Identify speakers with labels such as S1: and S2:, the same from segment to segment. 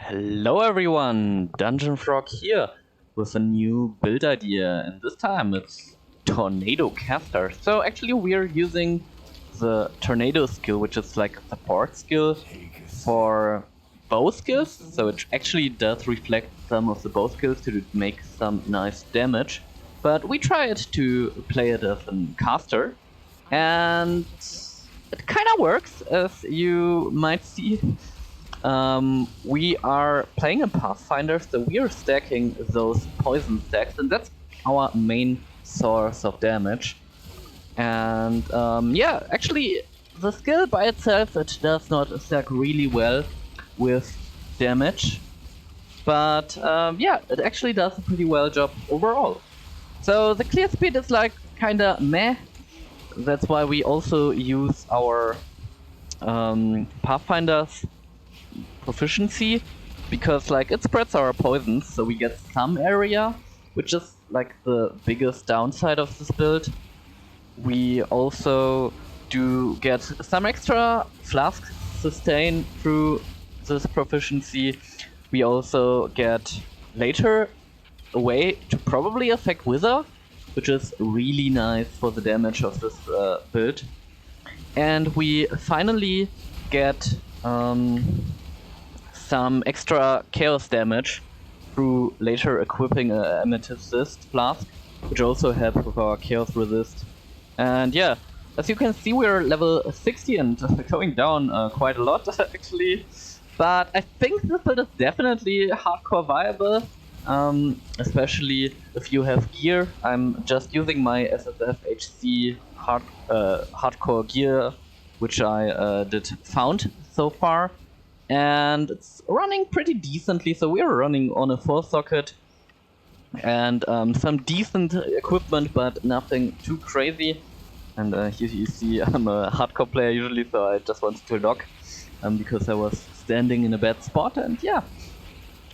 S1: Hello everyone, Dungeon Frog here with a new build idea, and this time it's Tornado Caster. So actually we're using the Tornado skill, which is like a support skill for bow skills, so it actually does reflect some of the bow skills to make some nice damage. But we tried to play it as a caster, and it kind of works, as you might see. We are playing a Pathfinder, so we are stacking those poison stacks, and that's our main source of damage. And yeah, actually, the skill by itself, it does not stack really well with damage, but yeah, it actually does a pretty well job overall. So the clear speed is like kinda meh. That's why we also use our Pathfinder's proficiency, because like it spreads our poisons, so we get some area, which is like the biggest downside of this build. We also do get some extra flask sustain through this proficiency. We also get later a way to probably affect Wither, which is really nice for the damage of this build. And we finally get some extra chaos damage through later equipping a Amethyst Flask, which also helps with our chaos resist. And yeah, as you can see, we're level 60 and going down quite a lot actually. But I think this build is definitely hardcore viable, especially if you have gear. I'm just using my SSF HC hardcore gear, which I did found so far. And it's running pretty decently, so we're running on a 4-socket and some decent equipment, but nothing too crazy. And here you see I'm a hardcore player usually, so I just wanted to log because I was standing in a bad spot. And yeah,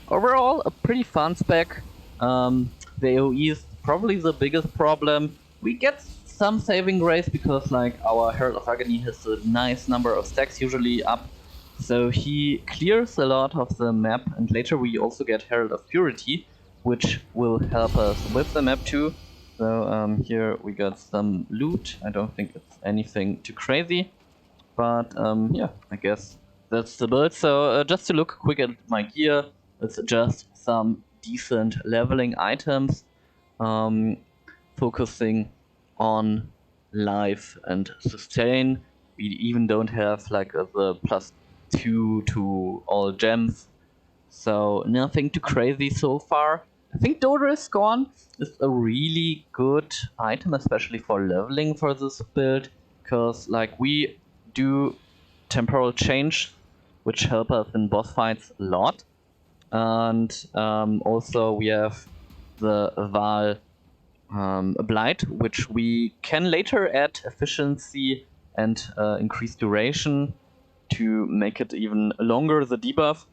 S1: overall a pretty fun spec. The AoE is probably the biggest problem. We get some saving grace because like our Herald of Agony has a nice number of stacks usually up, so he clears a lot of the map, and later we also get Herald of Purity, which will help us with the map too. So here we got some loot. I don't think it's anything too crazy, but yeah, I guess that's the build. So just to look quick at my gear, it's just some decent leveling items, focusing on life and sustain. We even don't have like the +2 to all gems, so nothing too crazy so far. I think Dodri's Scorn is a really good item, especially for leveling for this build, because like we do temporal change, which help us in boss fights a lot. And also we have the Val Blight, which we can later add efficiency and increase duration to make it even longer, the debuff,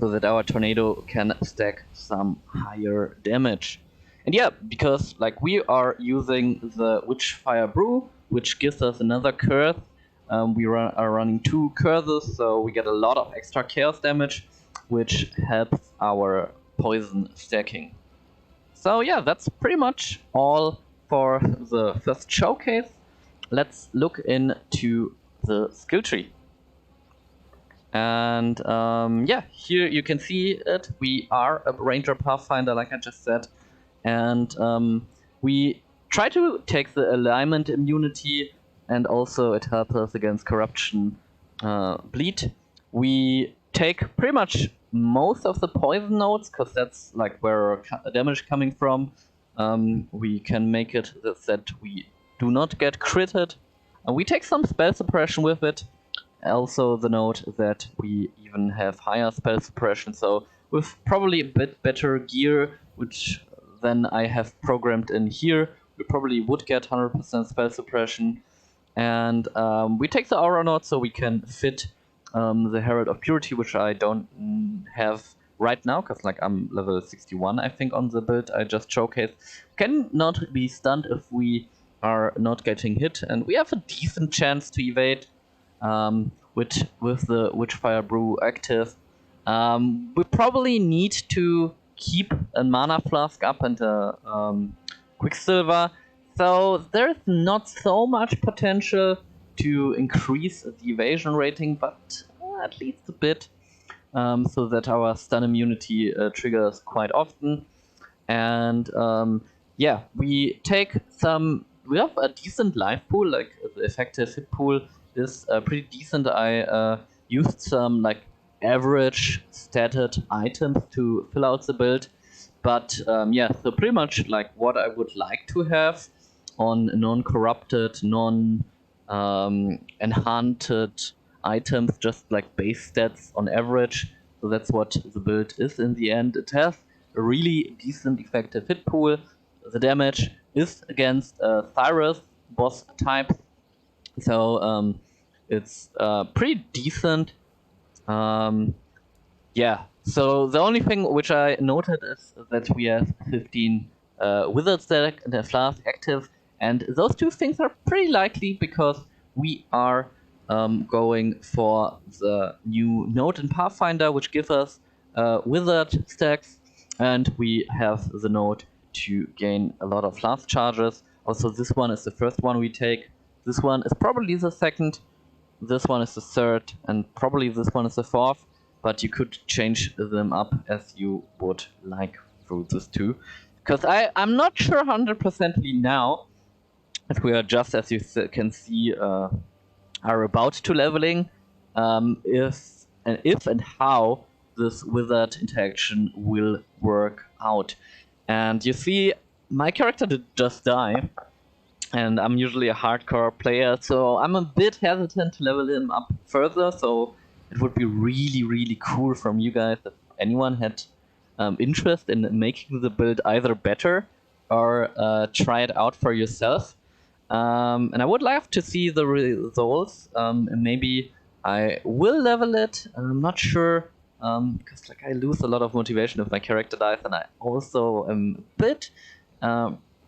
S1: so that our tornado can stack some higher damage. And yeah, because like we are using the Witchfire Brew, which gives us another curse. We are running 2 curses, so we get a lot of extra chaos damage, which helps our poison stacking. So yeah, that's pretty much all for the first showcase. Let's look into the skill tree. And yeah, here you can see it. We are a Ranger Pathfinder, like I just said. And we try to take the alignment immunity, and also it helps us against corruption bleed. We take pretty much most of the poison nodes, because that's like where damage coming from. We can make it that we do not get critted. We take some spell suppression with it. Also the note that we even have higher spell suppression, so with probably a bit better gear, which then I have programmed in here, we probably would get 100% spell suppression. And we take the aura node, so we can fit the Herald of Purity, which I don't have right now, because like I'm level 61 I think on the build I just showcased. Cannot be stunned if we are not getting hit, and we have a decent chance to evade with the Witchfire Brew active. We probably need to keep a mana flask up and a Quicksilver, so there's not so much potential to increase the evasion rating, but at least a bit, so that our stun immunity triggers quite often. And yeah, we take some. We have a decent life pool, like the effective hit pool is pretty decent. I used some like average statted items to fill out the build, but yeah, so pretty much like what I would like to have on non-corrupted, non-enhanced items, just like base stats on average. So that's what the build is in the end. It has a really decent effective hit pool. The damage is against Cyrus boss type, so it's pretty decent. Yeah, so the only thing which I noted is that we have 15 Wizard Stack and a Flask active, and those two things are pretty likely because we are going for the new node in Pathfinder, which gives us Wizard Stacks, and we have the node to gain a lot of Flask charges. Also, this one is the first one we take. This one is probably the second. This one is the third, and probably this one is the fourth, but you could change them up as you would like through this too. Because I'm not sure 100%ly now if we are just, as you can see, are about to leveling, if and how this wizard interaction will work out. And you see, my character did just die, and I'm usually a hardcore player, so I'm a bit hesitant to level him up further, so it would be really, really cool from you guys if anyone had interest in making the build either better or try it out for yourself. And I would love to see the results, and maybe I will level it, and I'm not sure, because like I lose a lot of motivation if my character dies, and I also am a bit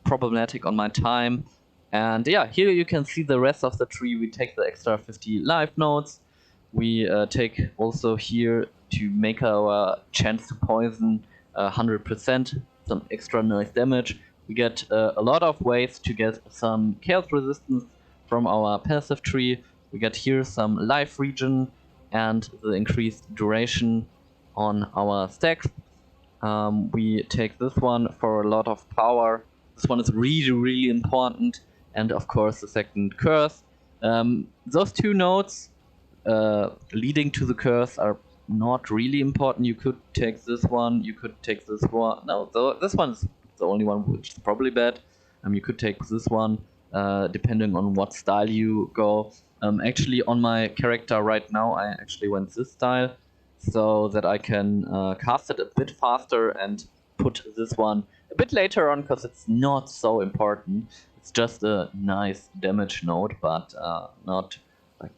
S1: problematic on my time. And yeah, here you can see the rest of the tree. We take the extra 50 life nodes. We take also here to make our chance to poison 100%, some extra nice damage. We get a lot of ways to get some chaos resistance from our passive tree. We get here some life regen and the increased duration on our stacks. We take this one for a lot of power. This one is really, really important. And of course, the second curse. Those two nodes leading to the curse are not really important. You could take this one, you could take this one. No, this one is the only one which is probably bad. You could take this one, depending on what style you go. Actually, on my character right now, I actually went this style, so that I can cast it a bit faster and put this one a bit later on, because it's not so important. It's just a nice damage node, but not like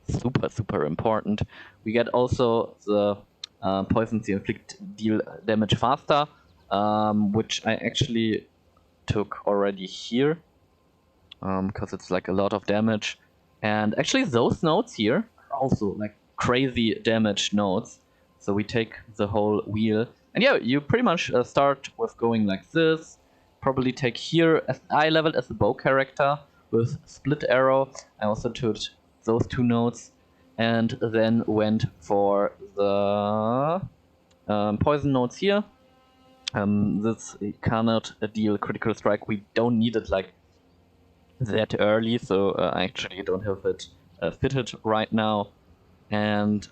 S1: super important. We get also the poisons you inflict deal damage faster, which I actually took already here, because it's like a lot of damage. And actually those nodes here are also like crazy damage nodes. So we take the whole wheel. And yeah, you pretty much start with going like this. Probably take here, as I leveled as a bow character with split arrow. I also took those two nodes and then went for the poison nodes here. This cannot deal critical strike. We don't need it like that early, so I actually don't have it fitted right now. And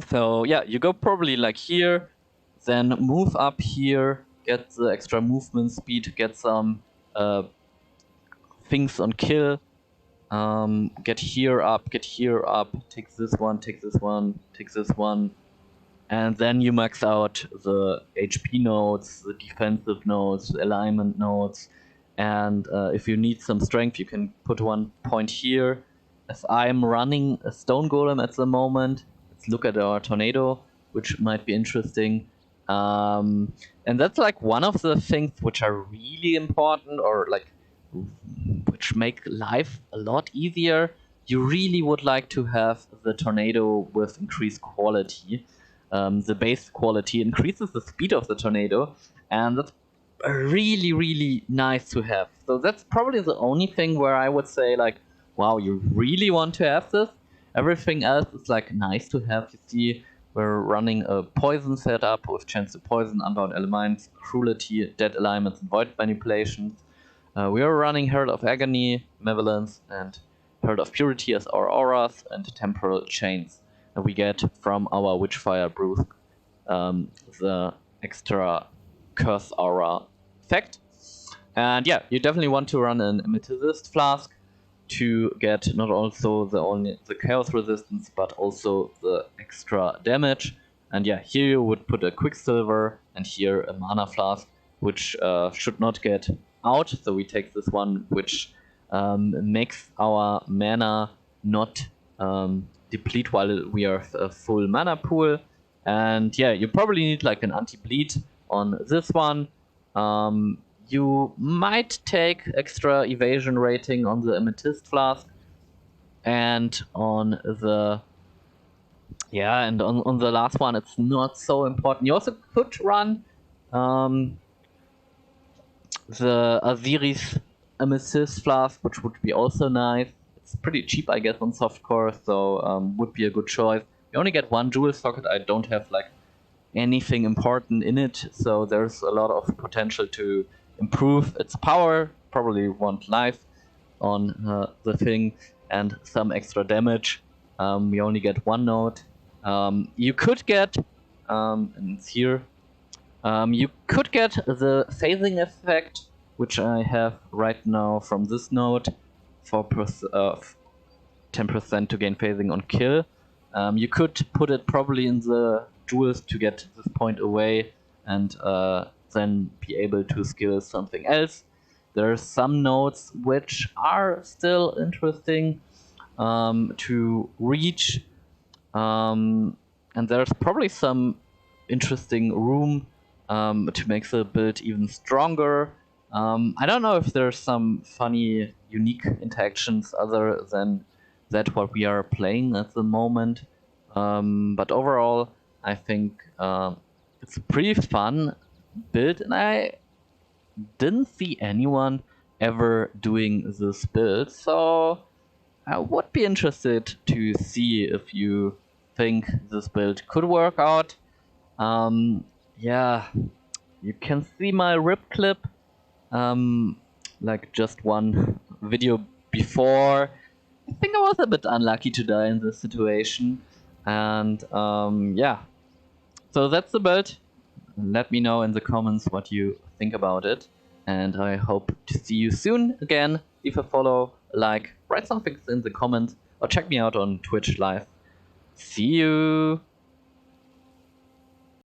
S1: so yeah, you go probably like here, then move up here, get the extra movement speed, get some things on kill, get here up, take this one, take this one, take this one, and then you max out the HP nodes, the defensive nodes, the alignment nodes, and if you need some strength, you can put 1 point here. As I'm running a stone golem at the moment, let's look at our tornado, which might be interesting. And that's like one of the things which are really important, or like which make life a lot easier. you really would like to have the tornado with increased quality. The base quality increases the speed of the tornado, and that's really nice to have. So that's probably the only thing where I would say like, wow, you really want to have this. Everything else is like nice to have. You see, we're running a poison setup with chance to poison, unbound elements, cruelty, dead alignments, and void manipulations. We are running Herald of Agony, Malevolence, and Herald of Purity as our auras, and temporal chains that we get from our Witchfire Brew, the extra curse aura effect. And yeah, you definitely want to run an Amethyst Flask to get not also the chaos resistance, but also the extra damage. And yeah, here you would put a Quicksilver, and here a Mana Flask, which should not get out. So we take this one, which makes our mana not deplete while we are a full mana pool. And yeah, you probably need like an anti-bleed on this one. You might take extra evasion rating on the Amethyst Flask, and on the on the last one it's not so important. You also could run the Aziris Amethyst Flask, which would be also nice. It's pretty cheap, I guess, on softcore, so would be a good choice. You only get one jewel socket. I don't have like anything important in it, so there's a lot of potential to improve its power. Probably want life on the thing and some extra damage. We only get one node. You could get, and it's here, you could get the phasing effect, which I have right now from this node, for 10% to gain phasing on kill. You could put it probably in the jewels to get this point away, and then be able to skill something else. There are some nodes which are still interesting to reach, and there's probably some interesting room to make the build even stronger. I don't know if there's some funny, unique interactions other than that what we are playing at the moment. But overall, I think it's a pretty fun build, and I didn't see anyone ever doing this build, so I would be interested to see if you think this build could work out. Yeah, you can see my rip clip, like just one video before. I think I was a bit unlucky to die in this situation, and yeah, so that's the build. Let me know in the comments what you think about it, and I hope to see you soon again. Leave a follow, a like, write something in the comments, or check me out on Twitch live. See you!